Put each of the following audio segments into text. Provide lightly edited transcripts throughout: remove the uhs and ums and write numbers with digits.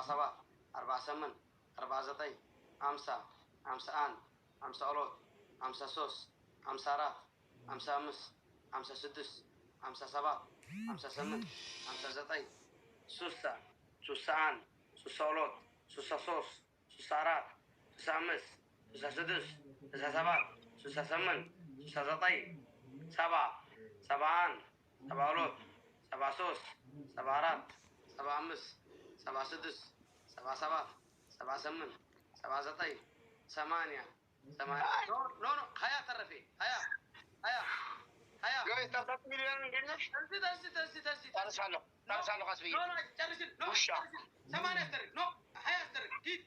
سبعة 48 49 50 51 52 53 54 55 56 57 58 59 60 61 62 63 64 65 66 67 68 69 7 7 7 73 74 75 76 77 78 79 8 8 no هيا ترفي هيا Guys, dapat milihan ng ganyan. ترسي Tarsalo kasi. no ترسي no ثمانية ترك no هيا ترك هيد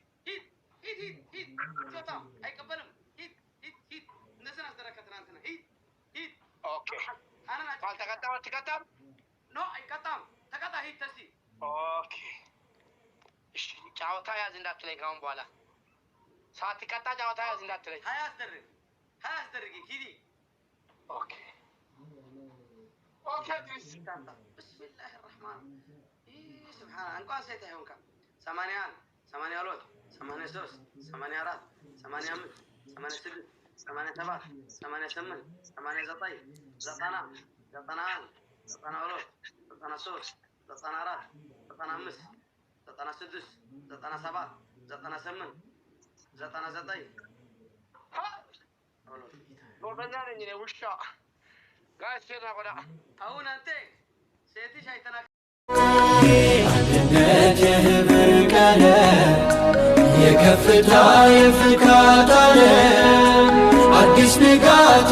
شوطة هاي قبلهم هيد نزلنا ترك ترانتنا هيد Okay. أنا Mal tikatam. no أي كتام تكتا هيد ترسي Okay. Ciao tayo zindat tuloy kang bola. Sa tikata ciao tayo zindat tuloy. هيا ترك هيدي Okay. Okay, Tris. بسم الله الرحمن سبحان الله أنكو أسيت هيونك ثمانية أولود 8 سوس 8 أراد 8 أمد 8 سدس 8 سبات 8 سمن 8 زطي زطنا أولود زطنا سوس زطنا أراد زطنا أمس زطنا سدس زطنا سبات زطنا سمن زطنا زطي أولود Bobanyan niyo wusha. Guys, sino ako na? أو ننتي سيتي شيطانك አንድነትህ ብርቀነ የከፍታ የፍካት ዓለም አዲስ ንጋት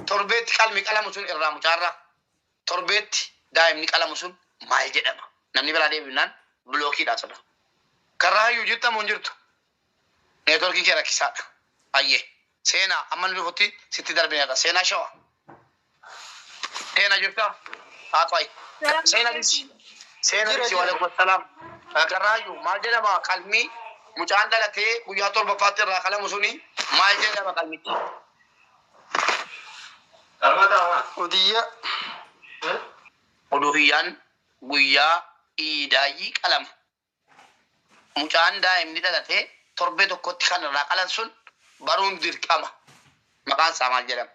torbeetti qalmi qalamu sun irraa mucaarraa torbeetti daa'imni qalamu sun maal jedhama namni biraa deebinaan bilookiidha sana karraayyuu jirtamu hin jirtu neetworkii kee rakkisaadha ayyee seenaa amma nu dhufutti sitti darbineerra seenaa shawa seenaa jirta haa qoy seenaa disi seenaa disi waalaikum assalaam karraayyuu maal jedhama qalmi mucaan dhalatee guyyaa torbaffaatti irraa qalamu suni maal jedhama qalmitti Uduhiyyaan guyyaa iidaayii qalama. Mucaan daa'imni dhalatee torbee tokkotti kan irraa qalan sun baruun dirqama. Maqaan isaa maal jedhama?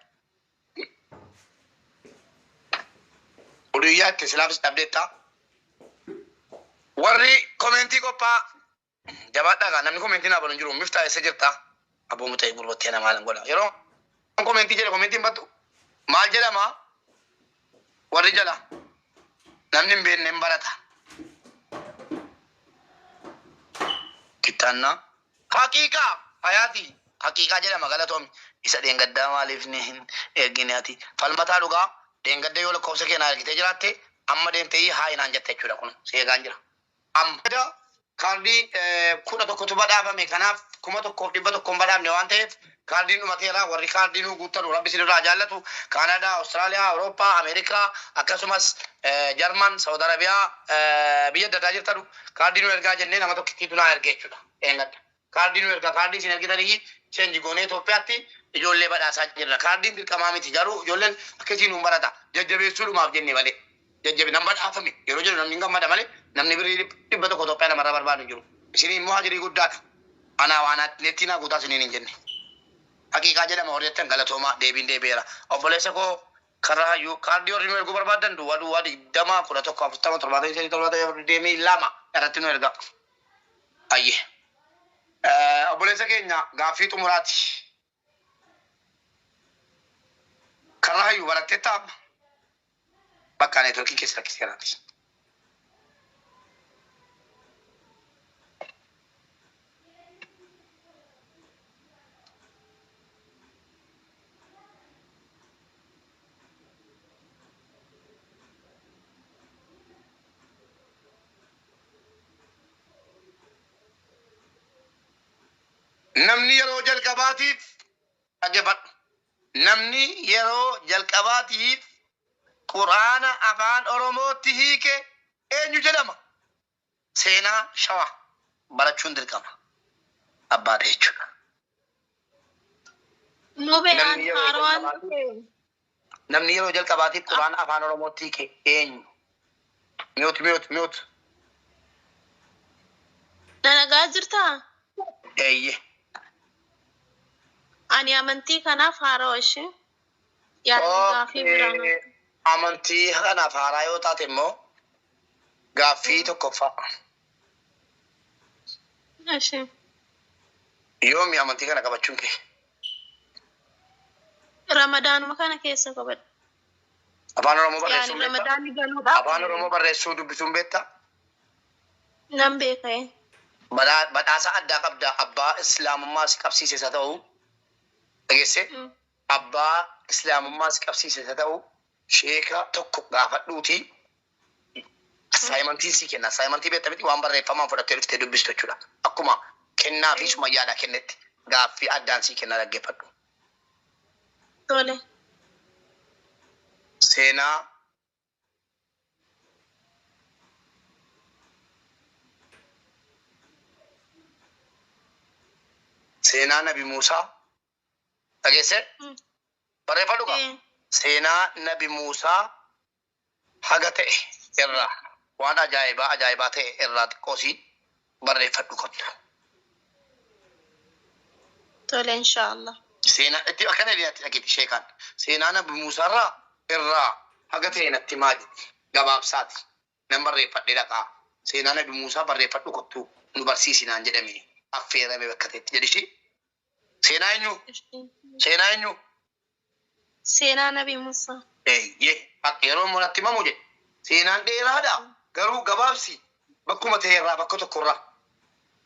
Uduyyaa itti silaafis dhabdeettaa. Warri komentii qophaa'a. Jabaadhaa namni komentii naa balu hin jiru. Miftaa eessa jirtaa? Abboommu ta'e gurbattee namaa lan godha. Yeroo komentii jedhe komentiin battu. Maal jedhama warri jala namni hin beekne hin barata. Kittaannaa haqiiqaa hayaatii haqiiqaa jedhama galatoomi isa dheengaddaa maaliif ni hin eeggineeti falmataa dhugaa dheengadda yoo lakkoofsa keenyaa argitee jiraatte amma deemtee haa inaan jette jechuudha kun seegaan jira. Amma kaardii 11tu badhaafame kanaaf 1100 badhaafne waan ta'eef kaardiin dhumateera warri kaardii nu guuttanu rabbi sinirraa jaallatu Kaanadaa, Awustiraaliyaa, Awurooppaa, Ameerikaa akkasumas Jarman, Saawud Arabiyaa biyya adda addaa jirtanu kaardii nu ergaa jennee nama tokkittiitu naa ergee jechuudha. Eengadda kaardii nu ergaa kaardii isin ergitanii cheenji goonee Itoophiyaatti ijoollee badhaasaa jirra. Kaardiin dirqamaa miti garuu ijoolleen akkasii nuun barata jajjabeessuudhumaaf jenne malee jajjabe nan badhaafame yeroo jedhu namni hin gammada malee namni birii 100 Itoophiyaa namarraa barbaadu hin jiru. Isin immoo hajirii guddaadha. Anaa waan nettii naa guutaa isiniin hin jenne. Haqiiqaa jedhama horjetan galatooma deebiin deebi'eera. Obboleessa koo karraayyuu kaardii warri nu erguu barbaadan duwwaa 20 11 40 70 deemii lama irratti nu erga. Ayyee. Obboleessa keenya gaaffii xumuraati. Karraayyuu barattee ta'a. Bakka neetworkii keessa rakkiseeraati. Namni yeroo jalqabaatiif dhaggeeffadhu. Namni yeroo jalqabaatiif Quraana afaan Oromootti hiike eenyu jedhama? Seenaa Shawaa barachuun dirqama. Abbaadha jechuudha. Namni yeroo jalqabaatiif Quraana afaan Oromootti hiike eenyu? Mi'oot. Nana gajirta. Ani amantii kanaaf haaraa ishee. Yaadni gaafii biraan. Amantii kanaaf haaraa yoo taate immoo gaaffii tokkoffaa. Ishee. Yoomi amantii kana qabachuun kee? Ramadaanuma kana keessa qabadha. Afaan Oromoo barreessuu beektaa? Ramadaanni galuudhaaf. Afaan Oromoo barreessuu dubbisuun beektaa? Nan beeka. Badhaasa addaa qabda. Abbaa Islaamummaa si qabsiise isa ta'u dhageesse. Abbaa Islaamummaa si qabsiise isa ta'u sheeka tokko gaafadhuuti. Assaayimantiin si kenna. Assaayimantii beektaa miti waan barreeffamaan fudhattee dhuftee dubbistu jechuudha. Akkuma kennaa fi sumayyaadhaa kennetti gaaffii addaan si kenna dhaggeeffadhu. Tole. Seenaa Nabi Muusaa dhageesse? Barreeffadhu qaba. Seenaa Nabi Muusaa haga ta'e irraa waan ajaa'ibaa ta'e irraa xiqqoosii barreeffadhu qabdu. Tole inshaallah. Seenaa itti akkana dhiyaatti dhageetti sheekaan. Seenaa Nabi Muusaa irraa haga ta'e natti maali gabaabsaati. Nan barreeffadhe dhaqaa. Seenaa Nabi Muusaa barreeffadhu kottu nu barsiisinaan jedhame affeerame bakka ta'etti jedhishi. Seenaa eenyu? Seenaa eenyu? Seenaa Nabi Muusaa. Yeroo mul'atti mamu jedhe. Seenaan dheeraadha. Garuu gabaabsi bakkuma ta'e irraa bakka tokkorraa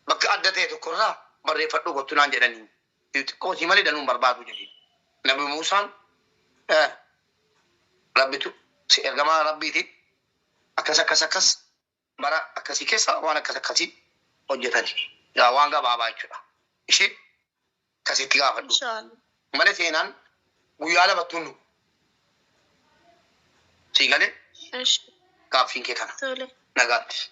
bakka adda ta'e tokkorraa barreeffadhu kottu naan jedhanii. Xiqqoosii malee danuun barbaadu jedhe. Nabi Muusaan rabbitu si ergamaa rabbiiti. Akkas bara akkasii keessa waan akkasii hojjetani. Yaa waan gabaabaa jechuudha. Ishee akkasitti gaafadhu. Malee seenaan guyyaa lamattuu nu. Sii galee gaaffiin kee kana. Nagaatti.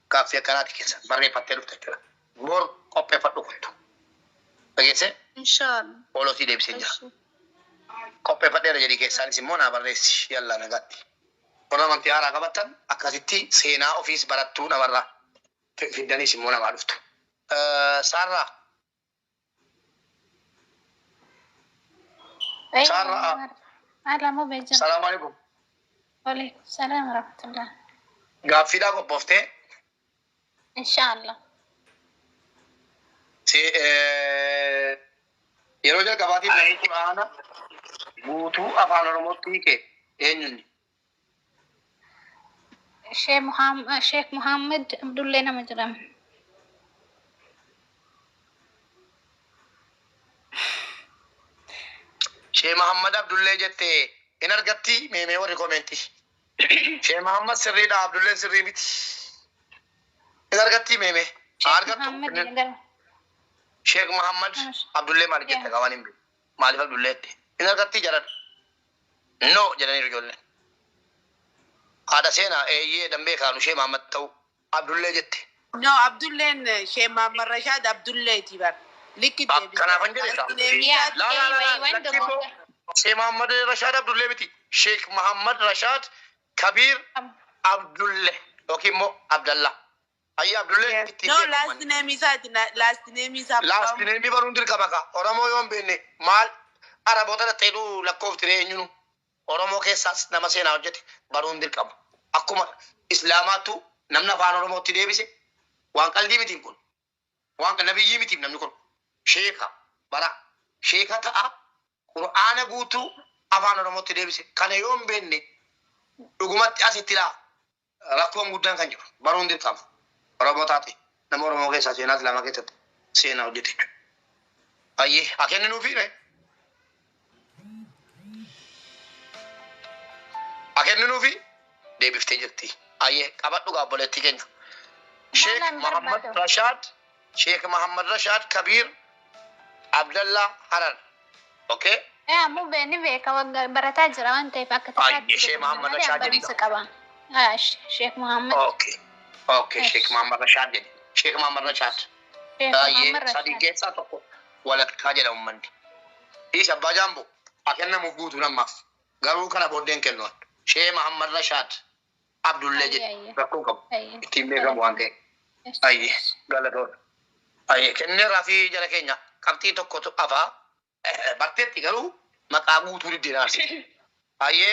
Gaaffii akkanaati keessa barreeffattee dhufte jechuudha. Bor qopheeffadhu kottu. Dhageesse? Inshaallah. Oolootii deebisee jira. Qopheeffadheera jedhii keessaanis immoo naa barreessi yalla nagaatti. Warra amantii haaraa qabattan akkasitti seenaa ofiis barattuu namarraa fiddaniis immoo namaa dhuftu. Saarraa. Saarraa. Salaamu alaikum. Waalaikum salaam warahmatullah. Gaaffiidhaa qophooftee? Inshaallah. Yeroo jalqabaatiif namni Quraana guutuu afaan Oromootti hiike eenyunni? Sheek Muhammad Abdullee nama jedhama. Sheek Muhammad Abdullee jettee in argatti meemee warri koomenti. Sheek Muhammad sirriidha Abdullee sirrii miti. In argatti meemee. Argattu. Sheek Muhammad Abdullee maal jette qaban hin beeku. Maaliif Abdullee jette? In argatti jedhan. No jedhaniiru ijoolleen. Haadha seenaa eeyyee dambee kaanu Sheek Muhammad ta'u Abdullee jette. No, Abdulleen Sheek Muhammad Rashad Abdulleeti bar. Likkit deebise. Kanaafan jedhe Sheek Muhammad Rashad Abdullee miti. Sheek Muhammad Rashad Kabir Abdullee yookiin immoo Abdallah. Ayya Abdullee itti. No, last name is last name is Last name baruun dirqama ka. Oromoo yoo hin beekne maal Araboota dhattee lakkoofti eenyunu. Oromoo keessaas nama seenaa hojjete baruun dirqama. Akkuma Islaamaattu namni afaan Oromootti deebise waan qalbii mitiin kun. Waan nabiyyii mitiin namni kun. Sheeka bara sheeka ta'a Qur'aana guutuu afaan Oromootti deebise. Kana yoo hin beekne dhugumatti asitti rakkoon guddaan kan jiru baruun dirqama. Oromoo taate nama Oromoo keessaa seenaa Islaamaa keessatti seenaa hojjete jechuudha. Ayyee akenni nuufi ree. Akenni nuufi deebiftee jirti. Ayyee qabadhu gaabboleettii keenya. Sheek Muhammad Rashad Kabir Abdallah Harar. Okay? Ammoo beekni beeka barataa jira waan ta'eef akka tasaatti. Sheek Muhammad Rashad jedhika. Sheek Muhammad. Okay, Sheek Muhammad Rashad jedhi. Sheek Muhammad Rashad. Ayyee sadii keessaa tokko walakkaa jedha uummanni. Isa abbaa jaambo akennamuuf guutuu namaaf. Garuu kana booddeen kennuun. Sheek Muhammad Rashad Abdullee jedhi. Rakkoo qabu. Ittiin beekamu waan ta'eef. Aye, galatoon. Aye, kennee rafii jala keenya qabxii tokkotu afaa barteetti garuu maqaa guutuu diddiinaarsi. Aye,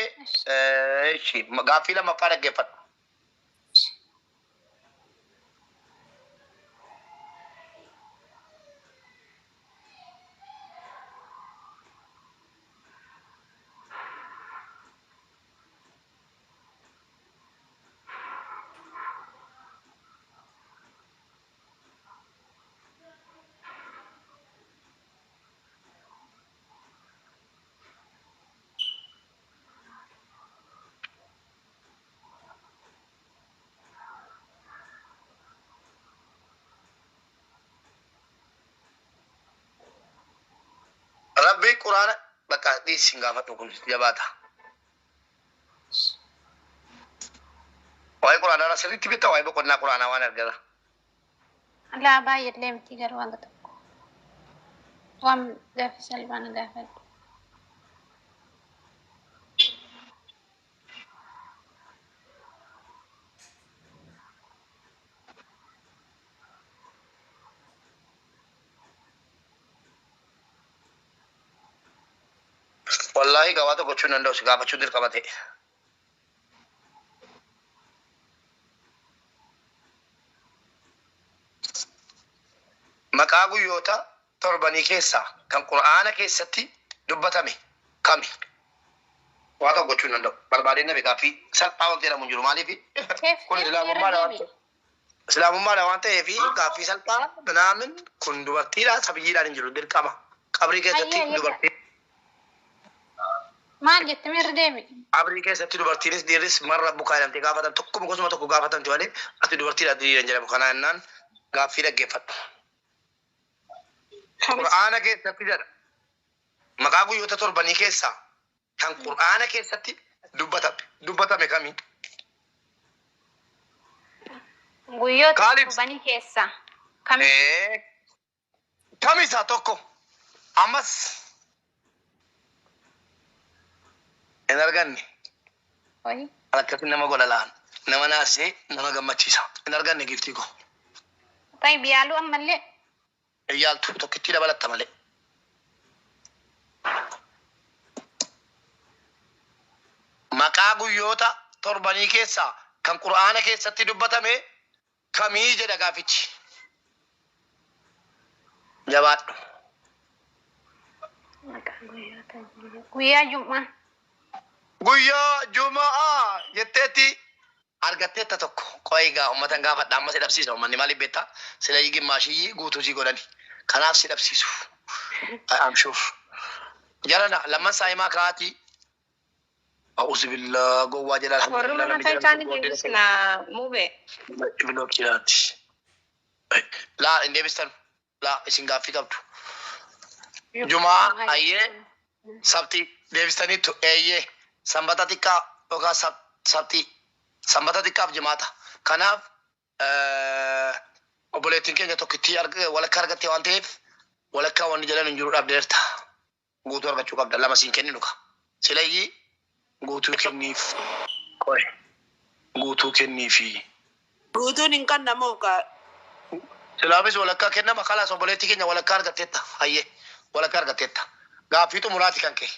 gaaffii lammaffaa dhaggeeffadhu. Rabbi Quraana bakka dhiisin gaafadhu kun jabaata. Waa'ee Quraanaa sirriitti beektaa waa'ee boqonnaa Quraanaa waan argata. Laa baay'ee miti garuu wanta tokko. Waan gaaffii salphaan gaafadhu. Wallahi gaafata gochuun danda'u si gaafachuu dirqama ta'e. Maqaa guyyoota torbanii keessaa kan Qur'aana keessatti dubbatame kami? Waa tokko gochuun danda'u. Barbaadeen nabi gaaffii salphaa wanti jedhamu hin jiru maaliif? Kun islaamummaadha waan ta'eef gaaffii salphaa naamin kun dubartiidha sabiyyiidhaan hin jiru dirqama. Qabrii keessatti dubartii. Maal jettee irra deemi? Qabrii keessatti dubartiinis dhiirris marra bukaa jedhamtee gaafatan tokkuma gosuma tokko gaafatamti malee ati dubartiidha dhiiran jedhamu kana jennaan gaaffii dhaggeeffadhu. Qur'aana keessatti jedha maqaa guyyoota torbanii keessaa kan Qur'aana keessatti dubbatame kami? Guyyoota torbanii keessaa kami? Kamisaa tokko ammas hin arganne. Oyi. Akkasii nama godha laan nama naasee nama gammachiisa hin arganne giftii koo. Ta'i biyaaluu ammallee. Yaaltu tokkitti dabalatta malee. Maqaa guyyoota torbanii keessaa kan Qur'aana keessatti dubbatame kamii jedha gaafichi? Jabaadhu. Guyyaa Jumaa. Guyyaa Jumaa jetteetti argatteetta tokko qo'igaa ummatan gaafadha amma si dhabsiisa ummanni maaliif beektaa sila higimmaashii guutuu si godhani kanaaf si dhabsiisu amshuuf jarana lamman saa'imaa kaatii a'uuzu billaa gowwaa jedha Warruma mataa isaanii deebisna mube. bilook jiraati laa hin deebistan laa isin gaaffii qabdu Jumaa ayyee sabti deebistaniittu eeyyee sanbata xiqqaa yookaan sabti sanbata xiqqaaf jimaata. Kanaaf obboleettiin keenya tokkittii walakkaa argattee waan ta'eef walakkaa wanni jalan hin jiruudhaaf deerta. Guutuu argachuu qabda. Lama siin kenninu ka. Silayyii guutuu kenniif. Qoy. Guutuu kenniifi. Guutuun hin kennamu ka. Silaafis walakkaa kennama. Kalaas obboleettii keenya walakkaa argatteetta. Hayyee walakkaa argatteetta. Gaaffii xumuraati kan kee.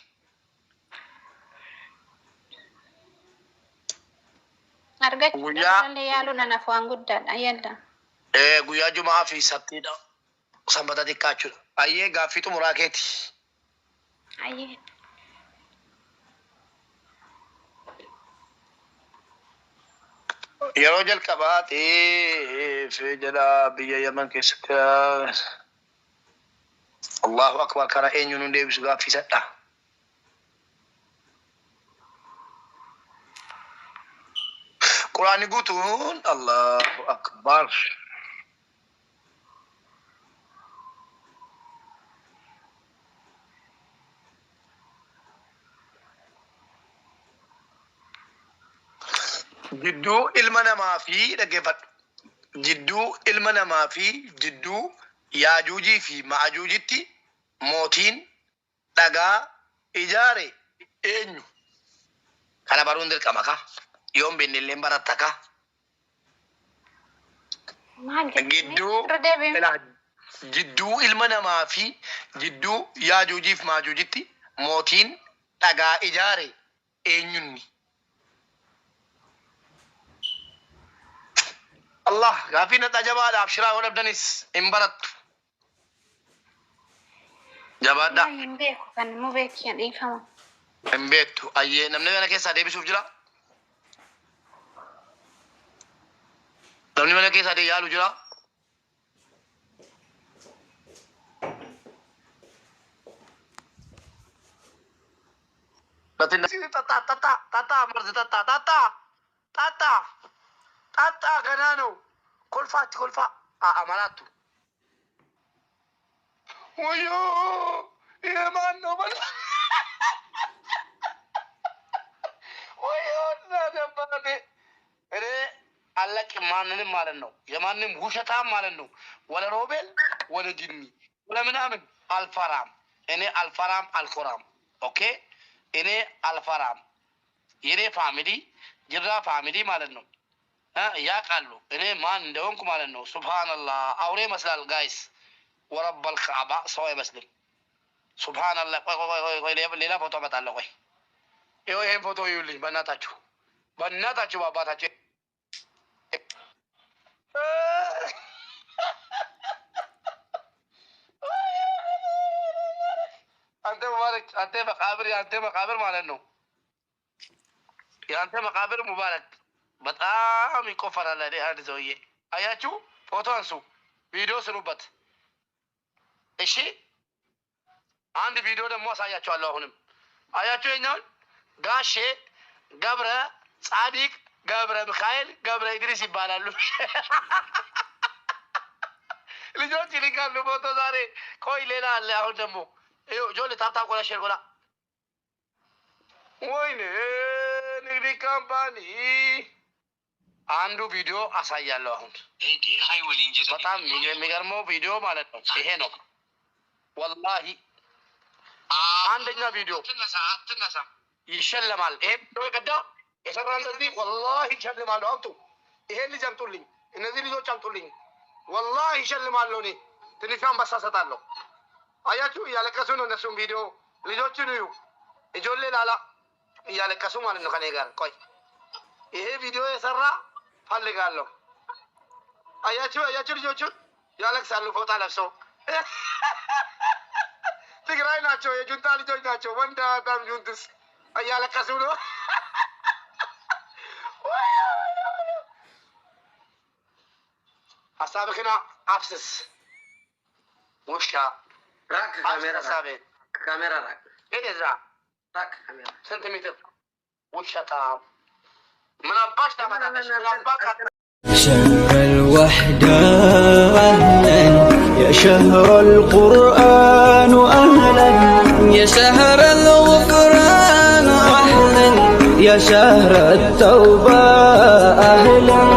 Argachuu danda'ee yaaluun anaaf waan guddaadha yalla. Guyyaa Jumaa fi sabtiidha. Sanbata xiqqaa jechuudha. Ayyee gaaffii xumuraa keeti. Ayyee. Yeroo jalqabaatiif jedha biyya Yaman keessatti Allahu akbar kana eenyuun hin deebisu gaaffiisadha. Quraanni guutuun Allahu akbar. Jidduu ilma namaa fi dhaggeeffadhu. Jidduu ilma namaa fi jidduu Yaajuujii fi Maajuujitti mootiin dhagaa ijaare eenyu? Kana baruun dirqama ka? Yoon beennilleen baratta ka? jidduu ilma namaa fi jidduu yaajuujiif maajuujitti mootiin dhagaa ijaare eenyunni? Allah gaafii na jabaadhaaf shiraa yoo dhabdanis hin barattu. Jabaadha. Hin beeku kan mu beekiyan dhiifama. Hin beektu ayyee namni mana keessaa deebisuuf jira. Namni mana keessaa yaalu jira. Tata ganano kolfa amalatu oyo yemano bala oyo nada bane ere alla kemanne malenno yemanne wushata malenno wala robel wala jinni wala minamen alfaram ene alfaram alquram okay ene alfaram yene family jirra family malenno يا قالوا إني ما ندونكم على النو سبحان الله أوري مثلا الجايس ورب الكعبة سوي مسلم سبحان الله ليلا فوتو بتعلق وي إيه فوتو يولي بناتاچو بابا تاچو أنت مبارك أنت مقابر مال النو يا أنت مقابر مبارك በጣም ይቆፈራል አይደል? አንድ ሰውዬ አያችሁ፣ ፎቶ አንሱ፣ ቪዲዮ ስሩበት። እሺ፣ አንድ ቪዲዮ ደግሞ አሳያችኋለሁ። አሁንም አያችሁ፣ የኛውን ጋሼ ገብረ ጻዲቅ ገብረ ሚካኤል ገብረ ኢድሪስ ይባላሉ። ልጆች ይልካሉ ፎቶ ዛሬ። ቆይ ሌላ አለ። አሁን ደግሞ ይኸው ጆሊ ታፕታ ቆላ ሸርጎላ ወይኔ ንግድ ካምፓኒ አንዱ ቪዲዮ አሳያለሁ። አሁን በጣም የሚገርመው ቪዲዮ ማለት ነው ይሄ ነው። ወላሂ አንደኛ ቪዲዮ ይሸለማል። ይሄ ቪዲዮ ቀዳ የሰራ እንደዚህ ወላሂ ይሸልማሉ። አምጡ፣ ይሄን ልጅ አምጡልኝ፣ እነዚህ ልጆች አምጡልኝ። ወላሂ ይሸልማለሁ። እኔ ትንሽ አንበሳ እሰጣለሁ። አያችሁ፣ እያለቀሱ ነው እነሱም ቪዲዮ ልጆችን እዩ። እጆሌ ላላ እያለቀሱ ማለት ነው ከኔ ጋር። ቆይ ይሄ ቪዲዮ የሰራ ፈልጋለሁ። አያችሁ ልጆቹን ያለቅሳሉ ፎጣ ለብሰው። ትግራይ ናቸው፣ የጁንታ ልጆች ናቸው። ወንዳ በጣም ጁንትስ እያለቀሱ ነው። ሀሳብህን አፍስስ ውሻ። ራቅ ካሜራ ራቅ። ሄደዛ ራቅ ካሜራ ሴንቲሜትር ውሸታ من أباش شهر الوحدة أهلا يا شهر القرآن أهلا يا شهر الغفران أهلا يا شهر التوبة أهلا